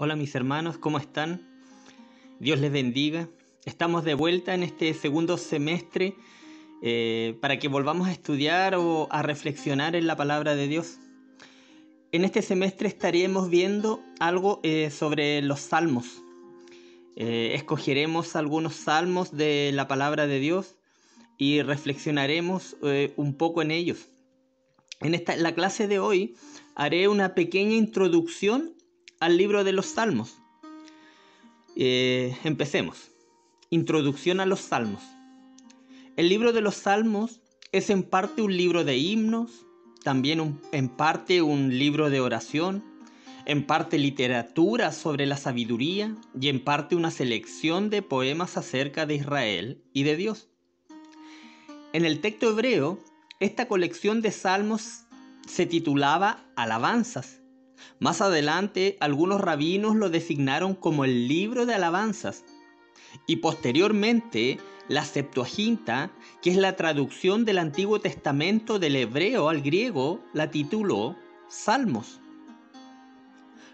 Hola mis hermanos, ¿cómo están? Dios les bendiga. Estamos de vuelta en este segundo semestre para que volvamos a estudiar o a reflexionar en la palabra de Dios. En este semestre estaremos viendo algo sobre los salmos. Escogeremos algunos salmos de la palabra de Dios y reflexionaremos un poco en ellos. En la clase de hoy haré una pequeña introducción al libro de los salmos. Empecemos. Introducción a los salmos. El libro de los salmos es en parte un libro de himnos, también en parte un libro de oración, en parte literatura sobre la sabiduría y en parte una selección de poemas acerca de Israel y de Dios. En el texto hebreo, esta colección de salmos se titulaba Alabanzas. Más adelante, algunos rabinos lo designaron como el libro de alabanzas. Y posteriormente, la Septuaginta, que es la traducción del Antiguo Testamento del hebreo al griego, la tituló Salmos.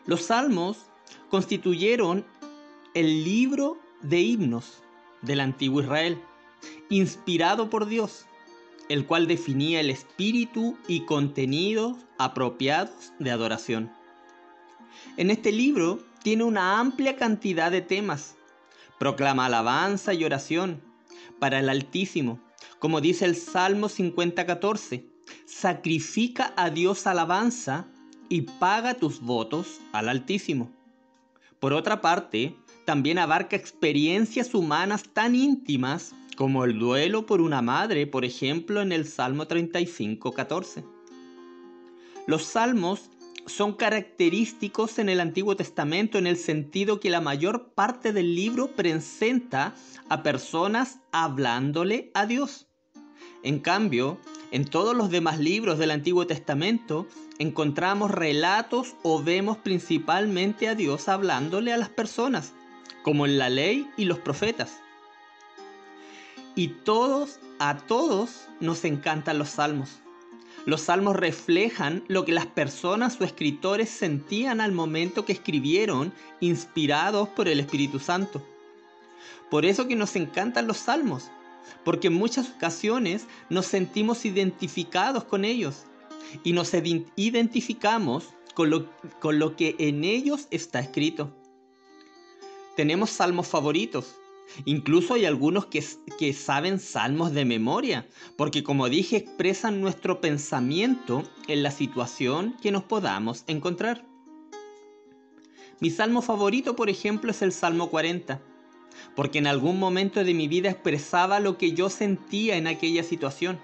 Los salmos constituyeron el libro de himnos del antiguo Israel, inspirado por Dios, el cual definía el espíritu y contenidos apropiados de adoración. En este libro tiene una amplia cantidad de temas. Proclama alabanza y oración para el Altísimo, como dice el Salmo 50:14. Sacrifica a Dios alabanza y paga tus votos al Altísimo. Por otra parte, también abarca experiencias humanas tan íntimas como el duelo por una madre, por ejemplo, en el Salmo 35:14. Los salmos son característicos en el Antiguo Testamento en el sentido que la mayor parte del libro presenta a personas hablándole a Dios. En cambio, en todos los demás libros del Antiguo Testamento encontramos relatos o vemos principalmente a Dios hablándole a las personas, como en la ley y los profetas. Y a todos nos encantan los salmos. Los salmos reflejan lo que las personas o escritores sentían al momento que escribieron, inspirados por el Espíritu Santo. Por eso que nos encantan los salmos, porque en muchas ocasiones nos sentimos identificados con ellos y nos identificamos con lo que en ellos está escrito. Tenemos salmos favoritos. Incluso hay algunos que saben salmos de memoria, porque como dije, expresan nuestro pensamiento en la situación que nos podamos encontrar. Mi salmo favorito, por ejemplo, es el Salmo 40, porque en algún momento de mi vida expresaba lo que yo sentía en aquella situación.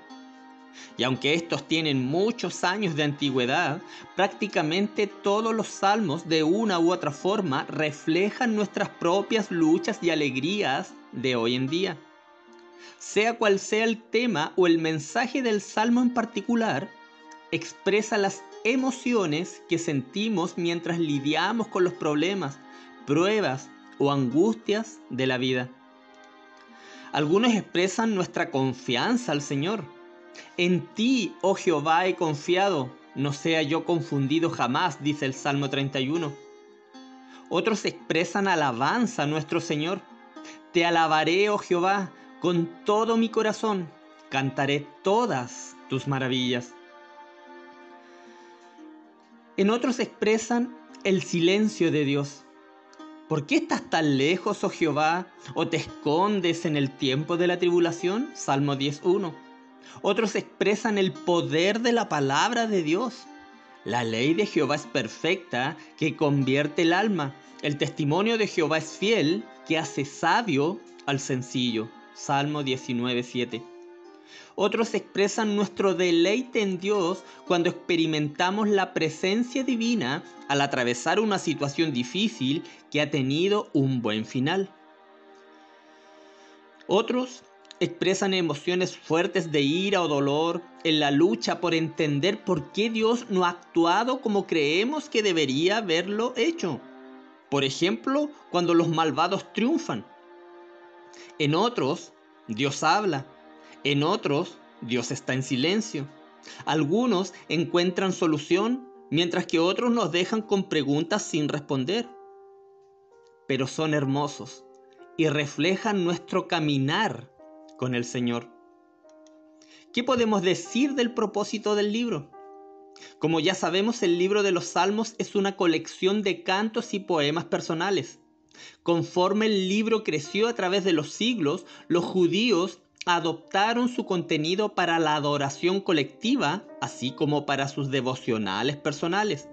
Y aunque estos tienen muchos años de antigüedad, prácticamente todos los salmos de una u otra forma reflejan nuestras propias luchas y alegrías de hoy en día. Sea cual sea el tema o el mensaje del salmo en particular, expresa las emociones que sentimos mientras lidiamos con los problemas, pruebas o angustias de la vida. Algunos expresan nuestra confianza al Señor. En ti, oh Jehová, he confiado, no sea yo confundido jamás, dice el Salmo 31. Otros expresan alabanza a nuestro Señor. Te alabaré, oh Jehová, con todo mi corazón, cantaré todas tus maravillas. En otros expresan el silencio de Dios. ¿Por qué estás tan lejos, oh Jehová, o te escondes en el tiempo de la tribulación? Salmo 10:1. Otros expresan el poder de la palabra de Dios. La ley de Jehová es perfecta, que convierte el alma. El testimonio de Jehová es fiel, que hace sabio al sencillo. Salmo 19:7. Otros expresan nuestro deleite en Dios cuando experimentamos la presencia divina al atravesar una situación difícil que ha tenido un buen final. Otros expresan emociones fuertes de ira o dolor en la lucha por entender por qué Dios no ha actuado como creemos que debería haberlo hecho. Por ejemplo, cuando los malvados triunfan. En otros, Dios habla. En otros, Dios está en silencio. Algunos encuentran solución, mientras que otros nos dejan con preguntas sin responder. pero son hermosos y reflejan nuestro caminar con el Señor. ¿Qué podemos decir del propósito del libro? Como ya sabemos, el libro de los Salmos es una colección de cantos y poemas personales. Conforme el libro creció a través de los siglos, los judíos adoptaron su contenido para la adoración colectiva, así como para sus devocionales personales.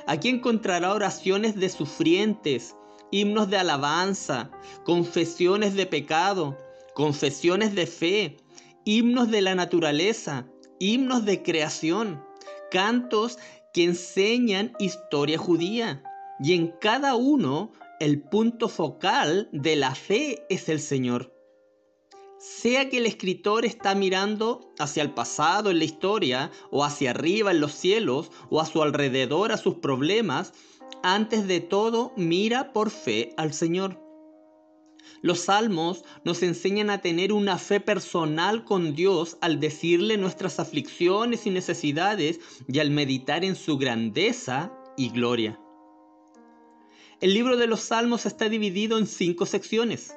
Aquí encontrará oraciones de sufrientes, himnos de alabanza, confesiones de pecado, confesiones de fe, himnos de la naturaleza, himnos de creación, cantos que enseñan historia judía. Y en cada uno, el punto focal de la fe es el Señor. Sea que el escritor está mirando hacia el pasado en la historia, o hacia arriba en los cielos, o a su alrededor a sus problemas, antes de todo mira por fe al Señor. Los salmos nos enseñan a tener una fe personal con Dios al decirle nuestras aflicciones y necesidades y al meditar en su grandeza y gloria. El libro de los Salmos está dividido en 5 secciones.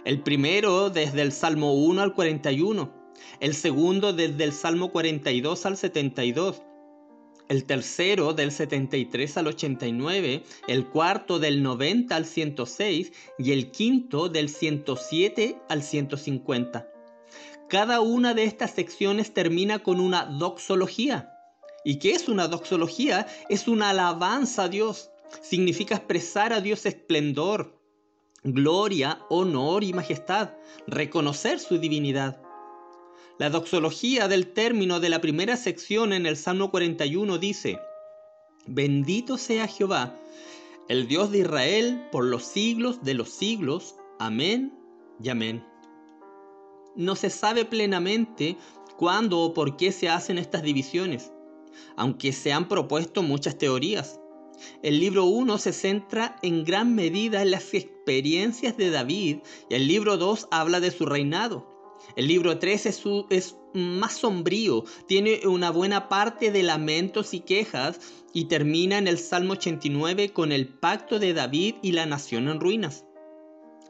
El primero desde el Salmo 1 al 41, el segundo desde el Salmo 42 al 72, el tercero del 73 al 89, el cuarto del 90 al 106 y el quinto del 107 al 150. Cada una de estas secciones termina con una doxología. ¿Y qué es una doxología? Es una alabanza a Dios. Significa expresar a Dios esplendor, gloria, honor y majestad, reconocer su divinidad. La doxología del término de la primera sección en el Salmo 41 dice: Bendito sea Jehová, el Dios de Israel, por los siglos de los siglos. Amén y amén. No se sabe plenamente cuándo o por qué se hacen estas divisiones, aunque se han propuesto muchas teorías. El libro 1 se centra en gran medida en las experiencias de David y el libro 2 habla de su reinado. El libro 3 es más sombrío, tiene una buena parte de lamentos y quejas y termina en el Salmo 89 con el pacto de David y la nación en ruinas.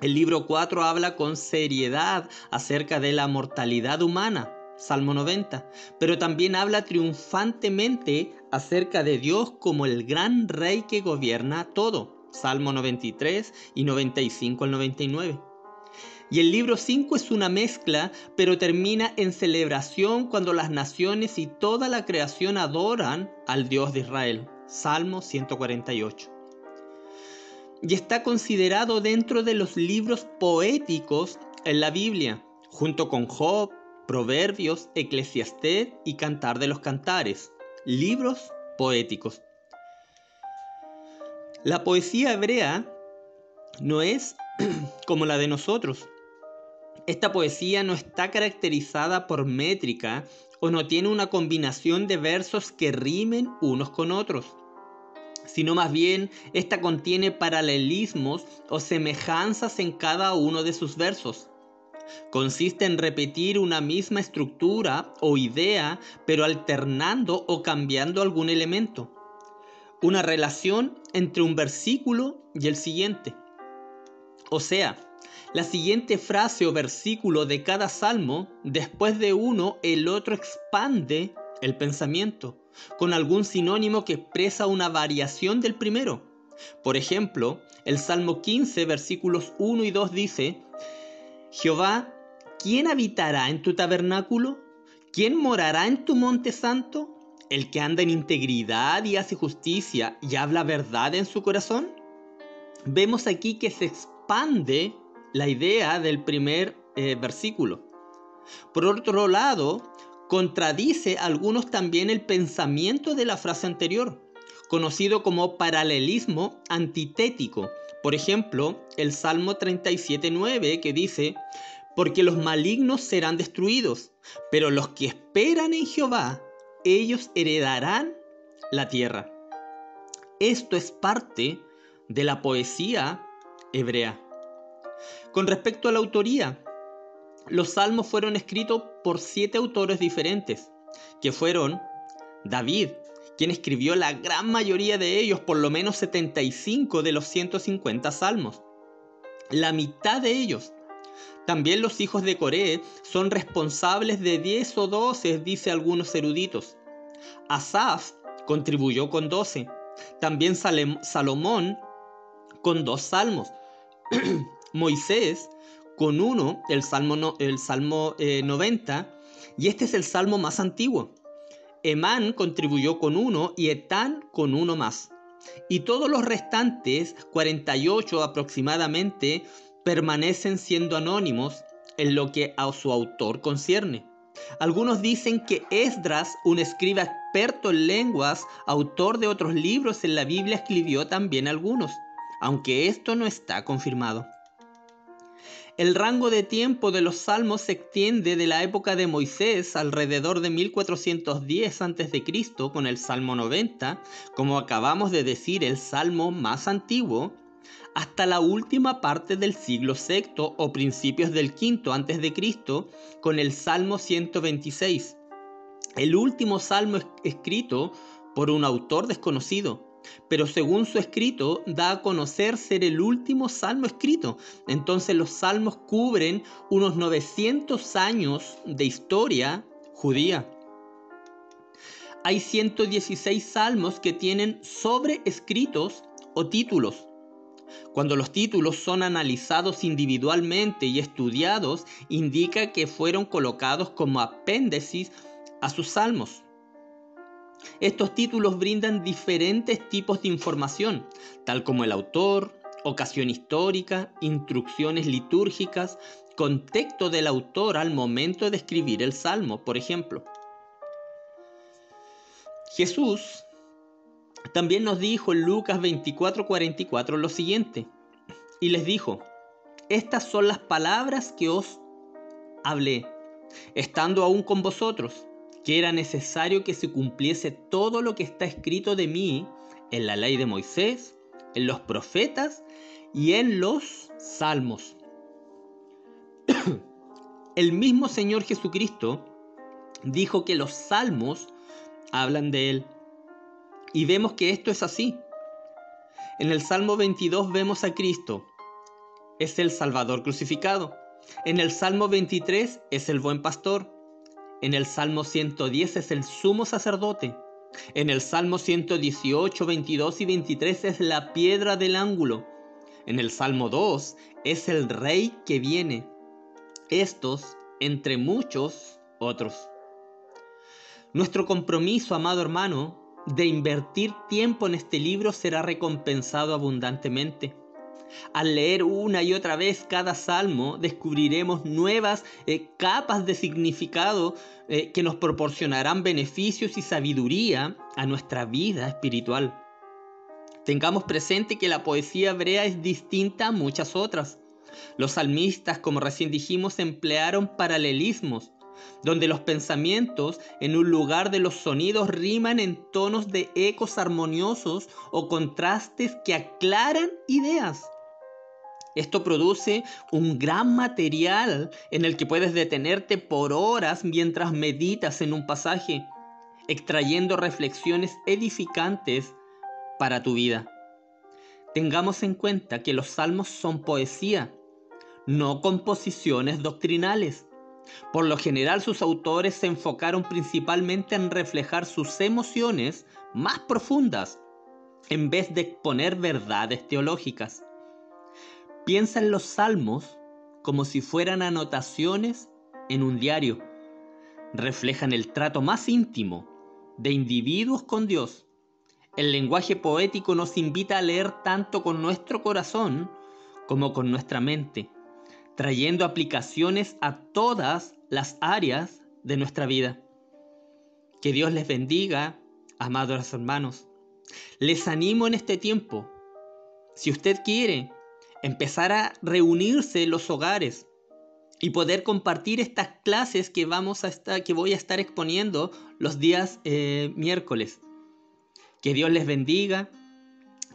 El libro 4 habla con seriedad acerca de la mortalidad humana, Salmo 90, pero también habla triunfantemente acerca de Dios como el gran rey que gobierna todo, Salmo 93 y 95 al 99. Y el libro 5 es una mezcla, pero termina en celebración cuando las naciones y toda la creación adoran al Dios de Israel, Salmo 148. Y está considerado dentro de los libros poéticos en la Biblia, junto con Job, Proverbios, Eclesiastés y Cantar de los Cantares, libros poéticos. La poesía hebrea no es como la de nosotros. Esta poesía no está caracterizada por métrica o no tiene una combinación de versos que rimen unos con otros, sino más bien esta contiene paralelismos o semejanzas en cada uno de sus versos. Consiste en repetir una misma estructura o idea, pero alternando o cambiando algún elemento. Una relación entre un versículo y el siguiente. O sea, la siguiente frase o versículo de cada salmo, después de uno, el otro expande el pensamiento con algún sinónimo que expresa una variación del primero. Por ejemplo, el Salmo 15, versículos 1 y 2 dice: Jehová, ¿quién habitará en tu tabernáculo? ¿Quién morará en tu monte santo? ¿El que anda en integridad y hace justicia y habla verdad en su corazón? Vemos aquí que se expande la idea del primer versículo. Por otro lado, contradice a algunos también el pensamiento de la frase anterior, conocido como paralelismo antitético. Por ejemplo, el Salmo 37:9 que dice: Porque los malignos serán destruidos, pero los que esperan en Jehová, ellos heredarán la tierra. Esto es parte de la poesía hebrea. Con respecto a la autoría, los salmos fueron escritos por 7 autores diferentes, que fueron David, quien escribió la gran mayoría de ellos, por lo menos 75 de los 150 salmos. La mitad de ellos. También los hijos de Coré son responsables de 10 o 12, dice algunos eruditos. Asaf contribuyó con 12. También Salomón con 2 salmos. Moisés con 1, el Salmo 90, y este es el salmo más antiguo. Emán contribuyó con 1 y Etán con 1 más. Y todos los restantes, 48 aproximadamente, permanecen siendo anónimos en lo que a su autor concierne. Algunos dicen que Esdras, un escriba experto en lenguas, autor de otros libros en la Biblia, escribió también algunos, aunque esto no está confirmado. El rango de tiempo de los salmos se extiende de la época de Moisés, alrededor de 1410 a.C., con el Salmo 90, como acabamos de decir, el salmo más antiguo, hasta la última parte del siglo VI o principios del V a.C., con el Salmo 126, el último salmo escrito por un autor desconocido, pero según su escrito da a conocer ser el último salmo escrito. Entonces los salmos cubren unos 900 años de historia judía. Hay 116 salmos que tienen sobreescritos o títulos. Cuando los títulos son analizados individualmente y estudiados, indica que fueron colocados como apéndices a sus salmos. Estos títulos brindan diferentes tipos de información, tal como el autor, ocasión histórica, instrucciones litúrgicas, contexto del autor al momento de escribir el salmo, por ejemplo. Jesús también nos dijo en Lucas 24:44 lo siguiente, y les dijo: estas son las palabras que os hablé, estando aún con vosotros, que era necesario que se cumpliese todo lo que está escrito de mí en la ley de Moisés, en los profetas y en los salmos. El mismo Señor Jesucristo dijo que los salmos hablan de Él. Y vemos que esto es así. En el Salmo 22 vemos a Cristo. Es el Salvador crucificado. En el Salmo 23 es el buen pastor. En el Salmo 110 es el sumo sacerdote. En el Salmo 118, 22 y 23 es la piedra del ángulo. En el Salmo 2 es el rey que viene. Estos, entre muchos otros. Nuestro compromiso, amado hermano, de invertir tiempo en este libro será recompensado abundantemente. Al leer una y otra vez cada salmo, descubriremos nuevas capas de significado que nos proporcionarán beneficios y sabiduría a nuestra vida espiritual. Tengamos presente que la poesía hebrea es distinta a muchas otras. Los salmistas, como recién dijimos, emplearon paralelismos, donde los pensamientos en un lugar de los sonidos riman en tonos de ecos armoniosos o contrastes que aclaran ideas. Esto produce un gran material en el que puedes detenerte por horas mientras meditas en un pasaje, extrayendo reflexiones edificantes para tu vida. Tengamos en cuenta que los salmos son poesía, no composiciones doctrinales. Por lo general, sus autores se enfocaron principalmente en reflejar sus emociones más profundas, en vez de exponer verdades teológicas. Piensa en los salmos como si fueran anotaciones en un diario. Reflejan el trato más íntimo de individuos con Dios. El lenguaje poético nos invita a leer tanto con nuestro corazón como con nuestra mente, trayendo aplicaciones a todas las áreas de nuestra vida. Que Dios les bendiga, amados hermanos. Les animo en este tiempo, si usted quiere, empezar a reunirse en los hogares y poder compartir estas clases que voy a estar exponiendo los días miércoles. Que Dios les bendiga,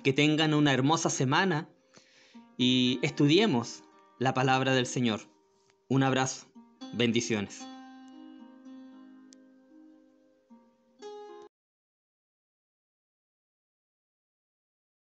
que tengan una hermosa semana y estudiemos la palabra del Señor. Un abrazo, bendiciones.